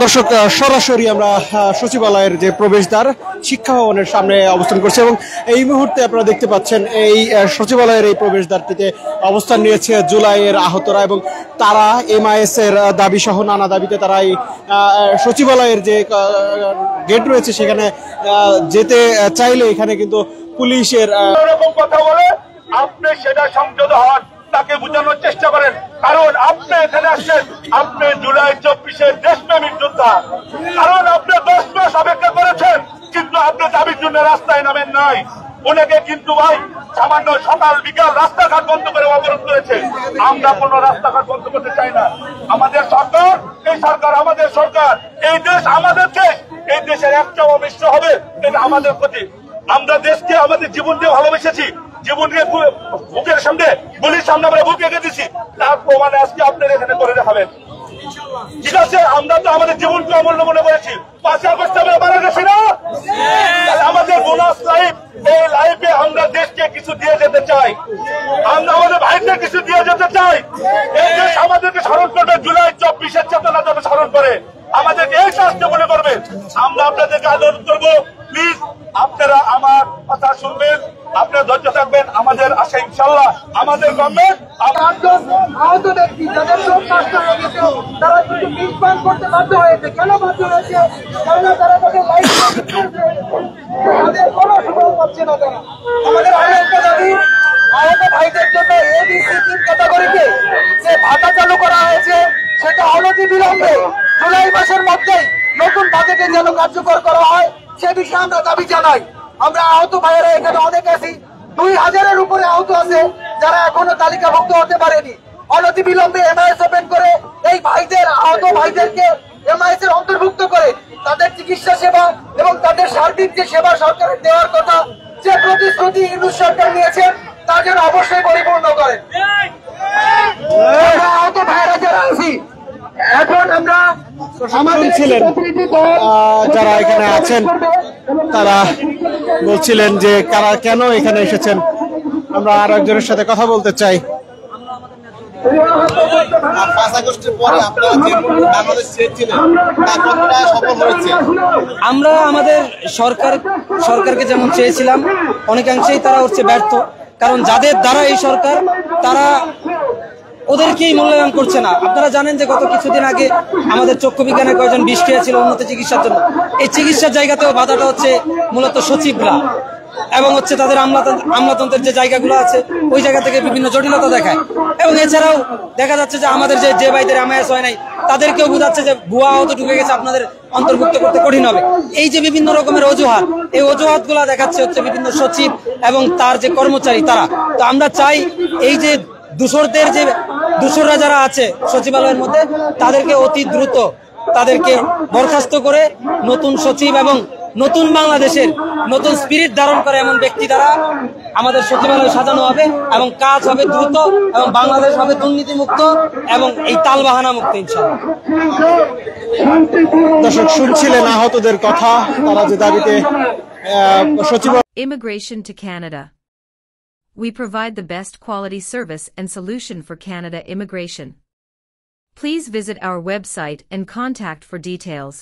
দর্শক, সরাসরি আমরা সচিবালয়ের যে প্রবেশদ্বার শিক্ষা ভবনের সামনে অবস্থান করছি এবং এই মুহূর্তে আপনারা দেখতে পাচ্ছেন এই সচিবালয়ের এই প্রবেশদ্বারটিতে অবস্থান নিয়েছে জুলাইয়ের আহতরা এবং তারা MIS এর দাবি সহ নানা দাবিতে তারা এই সচিবালয়ের যে গেট রয়েছে সেখানে যেতে চাইলে এখানে কিন্তু পুলিশের কথা বলে আপনি সেটা সংযত হন, তাকে বোঝানোর চেষ্টা করেন। কারণ আপনি এখানে আসছেন, আপনি জুলাই 24-এর দেশপ্রেমিক যোদ্ধা। কারণ আপনি 10 মাস অপেক্ষা করেছেন, কিন্তু আপনি দাবির জন্য রাস্তায় নামেন নাই। ওনাকে কিন্তু ভাই সামান্য সকাল বিকাল রাস্তাঘাট বন্ধ করে অবরোধ করেছে। আমরা কোনো রাস্তাঘাট বন্ধ করতে চাই না। আমাদের সরকার, এই সরকার আমাদের সরকার, এই দেশ আমাদের দেশ, এই দেশের একটা অনিষ্ট হবে এটা আমাদের ক্ষতি। আমরা দেশকে আমাদের জীবন দিয়ে ভালোবেসেছি, জীবনকে বুকের সামনে গুলির সামনে আমরা বুকে গেঁথেছি, তার প্রমাণে আজকে আপনারা এখানে করে দেখাবেন। ঠিক আছে, আমরা তো আমাদের জীবনকে অমূল্য মনে করেছি। 5 আগস্ট আমরা মারা গেছি না? আমাদের বোনাস লাইফ, এই লাইফে আমরা দেশকে কিছু দিয়ে যেতে চাই, আমরা আমাদের ভাইদের কিছু দিয়ে যেতে চাই। এই দেশ আমাদেরকে স্মরণ করবে, জুলাই 24-এর চেতনা যাবে স্মরণ করে আমাদেরকে এই শাস্তি মনে করবে। আমরা আপনাদেরকে আদর করবো, প্লিজ আপনারা আমার কথা শুনবেন, আপনারা ধৈর্য থাকবেন। আমাদের আশা ইনশাল্লাহ আমাদের গভর্নমেন্ট আহত ব্যক্তি যাদের চোখ নষ্ট হয়ে গেছে তারা কিন্তু বিষপান করতে বাধ্য হয়েছে। কেন বাধ্য হয়েছে? কেননা তারা তাদের লাইফ তাদের কোনো সুযোগ পাচ্ছে না। তারা আমাদের আরো একটা দাবি, আহত ভাইদের জন্য ABC 3 ক্যাটাগরিতে যে ভাতা চালু করা হয়েছে সেটা অনতি বিলম্বে জুলাই মাসের মধ্যেই নতুন বাজেটে যেন কার্যকর করা হয়, সে বিষয়ে আমরা দাবি জানাই। আমরা আহত ভাইয়েরা এখানে অনেক আছি, 2000-এর উপরে আহত আছে যারা এখনো তালিকাভুক্ত হতে পারেনি। অনতি বিলম্বে MIS ওপেন করে এই ভাইদের, আহত ভাইদেরকে MIS এর অন্তর্ভুক্ত করে তাদের চিকিৎসা সেবা এবং তাদের সার্বিক যে সেবা সরকারের দেওয়ার কথা, যে প্রতিশ্রুতি ইউনূস সরকার নিয়েছেন তা যেন অবশ্যই পরিপূর্ণ করেন। আহত ভাইয়েরা যারা আছি এখন আমরা ছিলেন যারা এখানে আছেন তারা বলছিলেন যে কারা কেন এখানে এসেছেন। আমরা আর একজনের সাথে কথা বলতে চাই। 5 আগস্টের পরে আপনারা যে বাংলাদেশ চেয়েছিলেন তা কতটা সফল হয়েছে? আমরা আমাদের সরকারকে যেমন চেয়েছিলাম অনেকাংশেই তারা হচ্ছে ব্যর্থ। কারণ যাদের দ্বারা এই সরকার তারা ওদেরকেই মূল্যায়ন করছে না। আপনারা জানেন যে গত কিছুদিন আগে আমাদের চক্ষু বিজ্ঞানের কয়েকজন বিষ খেয়েছিল উন্নত চিকিৎসার জন্য। এই চিকিৎসার জায়গাতেও বাধাটা হচ্ছে মূলত সচিবরা এবং হচ্ছে তাদের আমলাতন্ত্রের যে জায়গাগুলো আছে ওই জায়গা থেকে বিভিন্ন জটিলতা দেখায়। এবং এছাড়াও দেখা যাচ্ছে যে আমাদের যে ভাইদের MIS হয় নাই তাদেরকেও বোঝাচ্ছে যে ভুয়া আহত ঢুকে গেছে, আপনাদের অন্তর্ভুক্ত করতে কঠিন হবে। এই যে বিভিন্ন রকমের অজুহাত, এই অজুহাত গুলা দেখাচ্ছে হচ্ছে বিভিন্ন সচিব এবং তার যে কর্মচারী তারা। তো আমরা চাই এই যে দূষররা যারা আছে সচিবালয়ের মধ্যে তাদেরকে অতি দ্রুত তাদেরকে বরখাস্ত করে নতুন সচিব এবং নতুন বাংলাদেশের নতুন স্পিরিট ধারণ করে এমন ব্যক্তি দ্বারা আমাদের সচিবালয় সাজানো হবে এবং কাজ হবে দ্রুত এবং বাংলাদেশ হবে দুর্নীতিমুক্ত এবং এই তালবাহানা মুক্ত ইনশাআল্লাহ। দর্শক শুনছিলেন আহতদের কথা, তারা যে দাবিতে সচিবালয়। Immigration to Canada. We provide the best quality service and solution for Canada immigration. Please visit our website and contact for details.